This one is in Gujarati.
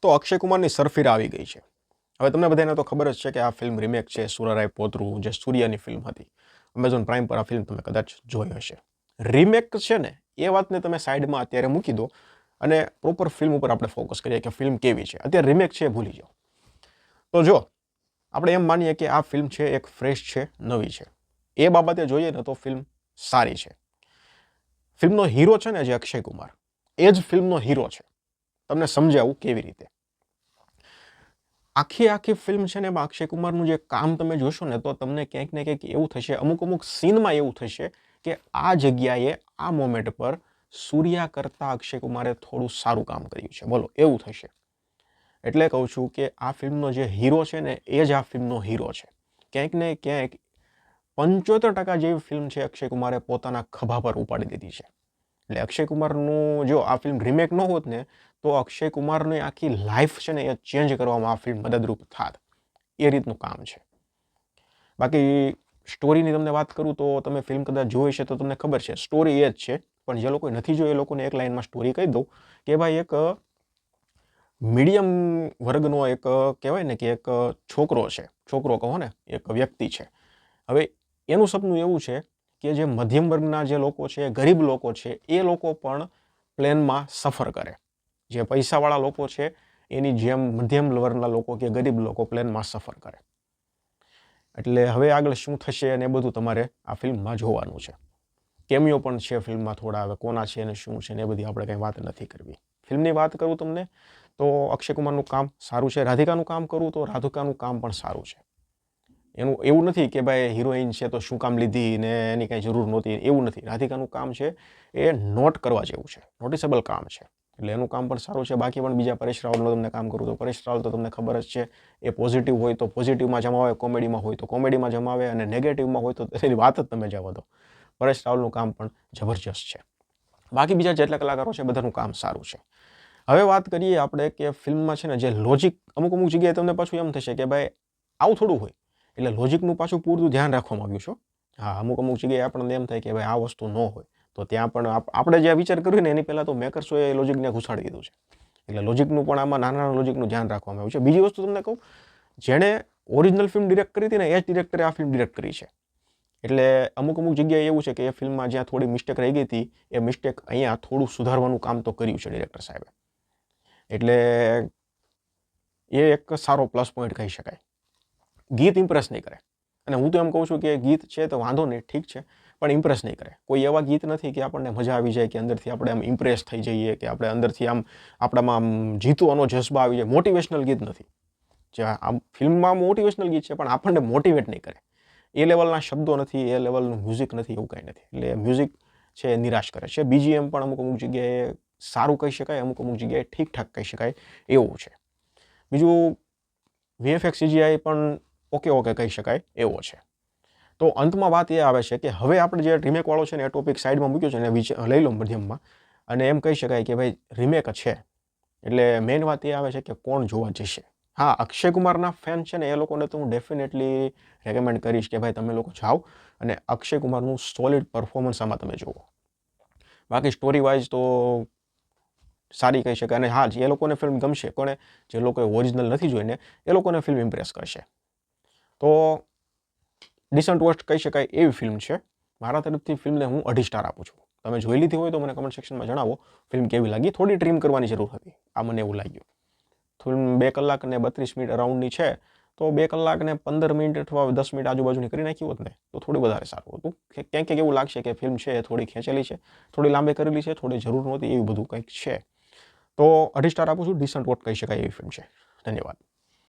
તો અક્ષય કુમારની સરફીરા આવી ગઈ છે. હવે તમને બધાને તો ખબર જ છે કે આ ફિલ્મ રિમેક છે સુરારાય પોતરું, જે સૂર્યાની ફિલ્મ હતી. એમેઝોન પ્રાઇમ પર આ ફિલ્મ તમે કદાચ જોઈ હશે. રિમેક છે ને એ વાતને તમે સાઈડમાં અત્યારે મૂકી દો અને પ્રોપર ફિલ્મ ઉપર આપણે ફોકસ કરીએ કે ફિલ્મ કેવી છે. અત્યારે રિમેક છે એ ભૂલી જાઓ. તો જો આપણે એમ માનીએ કે આ ફિલ્મ છે એક ફ્રેશ છે, નવી છે, એ બાબતે જોઈએ ને તો ફિલ્મ સારી છે. ફિલ્મનો હીરો છે ને જે અક્ષય કુમાર, એ જ ફિલ્મનો હીરો છે. તમને સમજાવું કેવી રીતે. આખી ફિલ્મ છે ને એમાં અક્ષય કુમારનું જે કામ તમે જોશો ને તો તમને ક્યાંક ને ક્યાંક એવું થશે, અમુક સીનમાં એવું થશે કે આ જગ્યાએ આ મોમેન્ટ પર સૂર્યા કરતા અક્ષય કુમારે થોડું સારું કામ કર્યું છે. બોલો, એવું થશે. એટલે કહું છું કે આ ફિલ્મનો જે હીરો છે ને એ જ આ ફિલ્મનો હીરો છે. ક્યાંક ને ક્યાંક 75% જેવી ફિલ્મ છે અક્ષય કુમારે પોતાના ખભા પર ઉપાડી દીધી છે. એટલે અક્ષય કુમારનું જો આ ફિલ્મ રિમેક ન હોત ને તો અક્ષય કુમારની આખી લાઈફ છે ને એ ચેન્જ કરવામાં આ ફિલ્મ મદદરૂપ થાત. એ રીતનું કામ છે. બાકી સ્ટોરીની તમને વાત કરું તો તમે ફિલ્મ કદાચ જોઈ છે તો તમને ખબર છે સ્ટોરી એ જ છે. પણ જે લોકો નથી જોઈ એ લોકોને એક લાઈનમાં સ્ટોરી કહી દઉં કે ભાઈ એક મીડિયમ વર્ગનો એક કહેવાય ને કે એક છોકરો છે, છોકરો કહો ને, એક વ્યક્તિ છે. હવે એનું સપનું એવું છે કે જે મધ્યમ વર્ગના જે લોકો છે, ગરીબ લોકો છે, એ લોકો પણ પ્લેનમાં સફર કરે. જે પૈસાવાળા લોકો છે એની જેમ મધ્યમ વર્ગના લોકો કે ગરીબ લોકો પ્લેનમાં સફર કરે. એટલે હવે આગળ શું થશે અને એ બધું તમારે આ ફિલ્મમાં જોવાનું છે. કેમિયો પણ છે ફિલ્મમાં થોડા, હવે કોના છે અને શું છે ને એ બધી આપણે કંઈ વાત નથી કરવી. ફિલ્મની વાત કરું તમને તો અક્ષય કુમારનું કામ સારું છે. રાધિકાનું કામ કરું તો રાધિકાનું કામ પણ સારું છે. એનું એવું નથી કે ભાઈ હિરોઈન છે તો શું કામ લીધી ને એની કાંઈ જરૂર નહોતી, એવું નથી. રાધિકાનું કામ છે એ નોટ કરવા જેવું છે, નોટિસેબલ કામ છે. એટલે એનું કામ પણ સારું છે. બાકી પણ બીજા પરેશ રાવલનું તમને કામ કરું તો પરેશ રાવલ તો તમને ખબર જ છે એ પોઝિટિવ હોય તો પોઝિટિવમાં જમાવે, કોમેડીમાં હોય તો કોમેડીમાં જમાવે અને નેગેટિવમાં હોય તો એની વાત જ તમે જવા દો. પરેશ રાવલનું કામ પણ જબરજસ્ત છે. બાકી બીજા જેટલા કલાકારો છે બધાનું કામ સારું છે. હવે વાત કરીએ આપણે કે ફિલ્મમાં છે ને જે લોજિક અમુક જગ્યાએ તમને પાછું એમ થશે કે ભાઈ આવું થોડું હોય. એટલે લોજિકનું પાછું પૂરતું ધ્યાન રાખવામાં આવ્યું છે. હા, અમુક જગ્યાએ આપણને એમ થાય કે ભાઈ આ વસ્તુ ન હોય તો ત્યાં પણ આપણે જે વિચાર કર્યું ને એની પહેલાં તો મેકર્સોએ એ લોજિકને ઘુસાડી દીધું છે. એટલે લોજિકનું પણ આમાં નાના લોજિકનું ધ્યાન રાખવામાં આવ્યું છે. બીજી વસ્તુ તમને કહું, જેણે ઓરિજિનલ ફિલ્મ ડિરેક્ટ કરી હતી ને એ જ ડિરેક્ટરે આ ફિલ્મ ડિરેક્ટ કરી છે. એટલે અમુક જગ્યાએ એવું છે કે એ ફિલ્મમાં જ્યાં થોડી મિસ્ટેક રહી ગઈ હતી એ મિસ્ટેક અહીંયા થોડું સુધારવાનું કામ તો કર્યું છે ડિરેક્ટર સાહેબે. એટલે એ એક સારો પ્લસ પોઈન્ટ કહી શકાય. ગીત ઇમ્પ્રેસ નહીં કરે. અને હું તો એમ કહું છું કે ગીત છે તો વાંધો નહીં, ઠીક છે, પણ ઇમ્પ્રેસ નહીં કરે. કોઈ એવા ગીત નથી કે આપણને મજા આવી જાય, કે અંદરથી આપણે આમ ઇમ્પ્રેસ થઈ જઈએ, કે આપણે અંદરથી આમ આપણામાં આમ જીતવાનો જજ્બા આવી જાય. મોટિવેશનલ ગીત નથી. જે આમ ફિલ્મમાં મોટિવેશનલ ગીત છે પણ આપણને મોટિવેટ નહીં કરે. એ લેવલના શબ્દો નથી, એ લેવલનું મ્યુઝિક નથી, એવું કાંઈ નથી. એટલે મ્યુઝિક છે એ નિરાશ કરે છે. બીજીએમ પણ અમુક જગ્યાએ સારું કહી શકાય, અમુક જગ્યાએ ઠીકઠાક કહી શકાય એવું છે. બીજું વીએફએક્સ સીજીઆઈ પણ ઓકે કહી શકાય એવો છે. તો અંતમાં વાત એ આવે છે કે હવે આપણે જે રિમેકવાળો છે ને એ ટોપિક સાઈડમાં મૂક્યો છે ને લઈ લો મધ્યમમાં, અને એમ કહી શકાય કે ભાઈ રિમેક છે. એટલે મેઇન વાત એ આવે છે કે કોણ જોવા જશે. હા, અક્ષય કુમારના ફેન છે ને એ લોકોને તો હું ડેફિનેટલી રેકમેન્ડ કરીશ કે ભાઈ તમે લોકો જાઓ અને અક્ષય કુમારનું સોલિડ પરફોર્મન્સ આમાં તમે જુઓ. બાકી સ્ટોરી વાઇઝ તો સારી કહી શકાય. અને હા, જે લોકોને ફિલ્મ ગમશે, કોને, જે લોકોએ ઓરિજિનલ નથી જોઈને એ લોકોને ફિલ્મ ઇમ્પ્રેસ કરશે. તો ડિસન્ટ વર્સ્ટ કહી શકાય એવી ફિલ્મ છે. મારા તરફથી ફિલ્મને હું 2.5 સ્ટાર આપું છું. તમે જોઈ લીધી હોય તો મને કમેન્ટ સેક્શનમાં જણાવો ફિલ્મ કેવી લાગી. થોડી ટ્રીમ કરવાની જરૂર હતી, આ મને એવું લાગ્યું. ફિલ્મ 2 કલાક અને 32 મિનિટ અરાઉન્ડની છે, તો 2 કલાક અને 15 મિનિટ અથવા 10 મિનિટ આજુબાજુની કરી નાખી હોત ને તો થોડું વધારે સારું હતું. ક્યાંક એવું લાગશે કે ફિલ્મ છે એ થોડી ખેંચેલી છે, થોડી લાંબી કરેલી છે, થોડી જરૂર નહોતી, એવું બધું કંઈક છે. તો 2.5 સ્ટાર આપું છું. ડિસન્ટ વોટ કહી શકાય એવી ફિલ્મ છે. ધન્યવાદ.